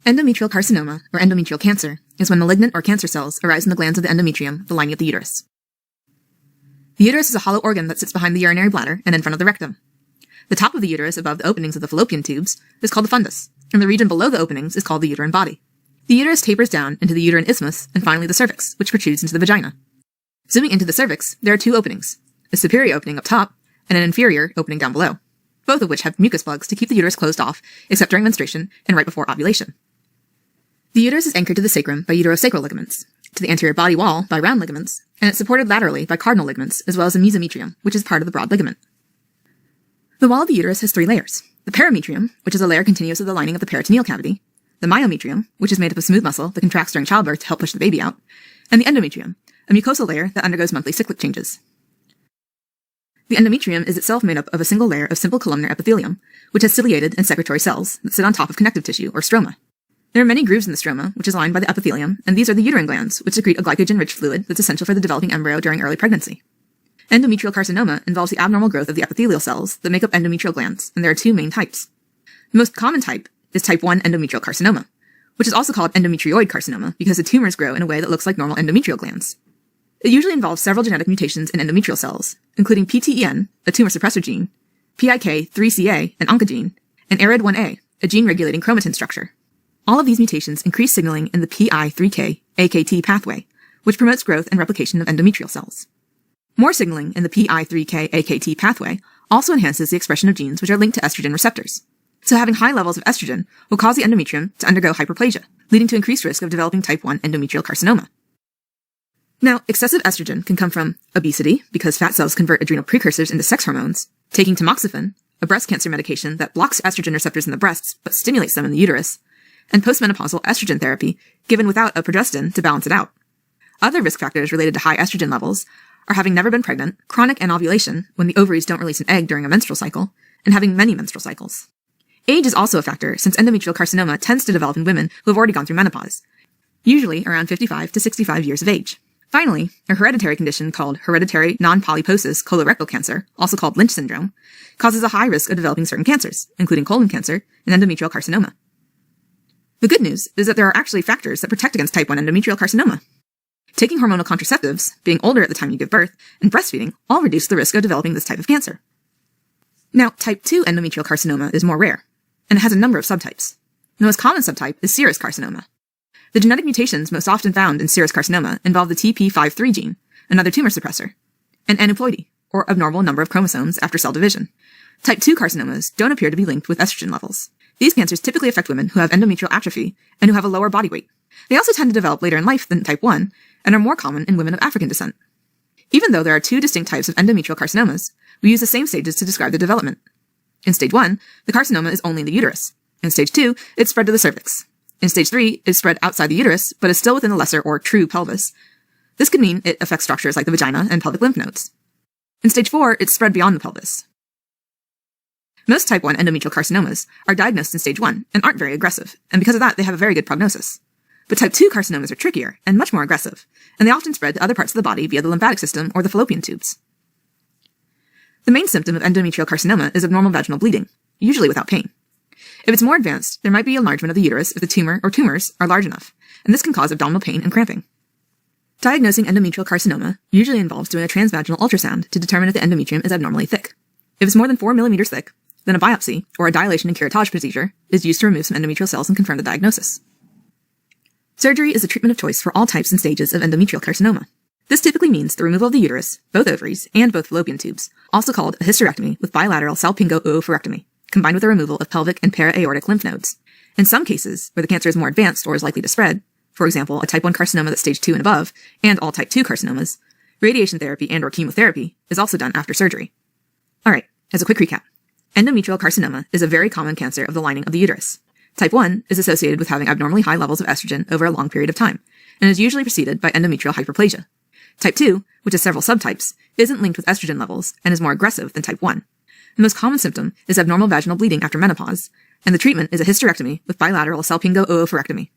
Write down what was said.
Endometrial carcinoma, or endometrial cancer, is when malignant or cancer cells arise in the glands of the endometrium, the lining of the uterus. The uterus is a hollow organ that sits behind the urinary bladder and in front of the rectum. The top of the uterus above the openings of the fallopian tubes is called the fundus, and the region below the openings is called the uterine body. The uterus tapers down into the uterine isthmus and finally the cervix, which protrudes into the vagina. Zooming into the cervix, there are two openings, a superior opening up top and an inferior opening down below, both of which have mucus plugs to keep the uterus closed off except during menstruation and right before ovulation. The uterus is anchored to the sacrum by uterosacral ligaments, to the anterior body wall by round ligaments, and it's supported laterally by cardinal ligaments as well as a mesometrium, which is part of the broad ligament. The wall of the uterus has three layers: the parametrium, which is a layer continuous with the lining of the peritoneal cavity, the myometrium, which is made up of smooth muscle that contracts during childbirth to help push the baby out, and the endometrium, a mucosal layer that undergoes monthly cyclic changes. The endometrium is itself made up of a single layer of simple columnar epithelium, which has ciliated and secretory cells that sit on top of connective tissue, or stroma. There are many grooves in the stroma, which is lined by the epithelium, and these are the uterine glands, which secrete a glycogen-rich fluid that's essential for the developing embryo during early pregnancy. Endometrial carcinoma involves the abnormal growth of the epithelial cells that make up endometrial glands, and there are two main types. The most common type is type 1 endometrial carcinoma, which is also called endometrioid carcinoma because the tumors grow in a way that looks like normal endometrial glands. It usually involves several genetic mutations in endometrial cells, including PTEN, a tumor suppressor gene, PIK3CA, an oncogene, and ARID1A, a gene regulating chromatin structure. All of these mutations increase signaling in the PI3K AKT pathway, which promotes growth and replication of endometrial cells. More signaling in the PI3K AKT pathway also enhances the expression of genes which are linked to estrogen receptors. So having high levels of estrogen will cause the endometrium to undergo hyperplasia, leading to increased risk of developing type 1 endometrial carcinoma. Now, excessive estrogen can come from obesity, because fat cells convert adrenal precursors into sex hormones, taking tamoxifen, a breast cancer medication that blocks estrogen receptors in the breasts but stimulates them in the uterus, and postmenopausal estrogen therapy given without a progestin to balance it out. Other risk factors related to high estrogen levels are having never been pregnant, chronic anovulation when the ovaries don't release an egg during a menstrual cycle, and having many menstrual cycles. Age is also a factor, since endometrial carcinoma tends to develop in women who have already gone through menopause, usually around 55 to 65 years of age. Finally, a hereditary condition called hereditary non-polyposis colorectal cancer, also called Lynch syndrome, causes a high risk of developing certain cancers, including colon cancer and endometrial carcinoma. The good news is that there are actually factors that protect against type 1 endometrial carcinoma. Taking hormonal contraceptives, being older at the time you give birth, and breastfeeding all reduce the risk of developing this type of cancer. Now, type 2 endometrial carcinoma is more rare, and it has a number of subtypes. The most common subtype is serous carcinoma. The genetic mutations most often found in serous carcinoma involve the TP53 gene, another tumor suppressor, and aneuploidy, or abnormal number of chromosomes after cell division. Type 2 carcinomas don't appear to be linked with estrogen levels. These cancers typically affect women who have endometrial atrophy and who have a lower body weight. They also tend to develop later in life than type 1 and are more common in women of African descent. Even though there are two distinct types of endometrial carcinomas, we use the same stages to describe the development. In stage 1, the carcinoma is only in the uterus. In stage 2, it's spread to the cervix. In stage 3, it's spread outside the uterus, but is still within the lesser or true pelvis. This could mean it affects structures like the vagina and pelvic lymph nodes. In stage 4, it's spread beyond the pelvis. Most type 1 endometrial carcinomas are diagnosed in stage 1 and aren't very aggressive, and because of that, they have a very good prognosis. But type 2 carcinomas are trickier and much more aggressive, and they often spread to other parts of the body via the lymphatic system or the fallopian tubes. The main symptom of endometrial carcinoma is abnormal vaginal bleeding, usually without pain. If it's more advanced, there might be enlargement of the uterus if the tumor or tumors are large enough, and this can cause abdominal pain and cramping. Diagnosing endometrial carcinoma usually involves doing a transvaginal ultrasound to determine if the endometrium is abnormally thick. If it's more than 4 millimeters thick, then a biopsy, or a dilation and curettage procedure, is used to remove some endometrial cells and confirm the diagnosis. Surgery is the treatment of choice for all types and stages of endometrial carcinoma. This typically means the removal of the uterus, both ovaries, and both fallopian tubes, also called a hysterectomy with bilateral salpingo-oophorectomy, combined with the removal of pelvic and para-aortic lymph nodes. In some cases, where the cancer is more advanced or is likely to spread, for example, a type 1 carcinoma that's stage 2 and above, and all type 2 carcinomas, radiation therapy and or chemotherapy is also done after surgery. Alright, as a quick recap. Endometrial carcinoma is a very common cancer of the lining of the uterus. Type 1 is associated with having abnormally high levels of estrogen over a long period of time, and is usually preceded by endometrial hyperplasia. Type 2, which has several subtypes, isn't linked with estrogen levels and is more aggressive than type 1. The most common symptom is abnormal vaginal bleeding after menopause, and the treatment is a hysterectomy with bilateral salpingo-oophorectomy.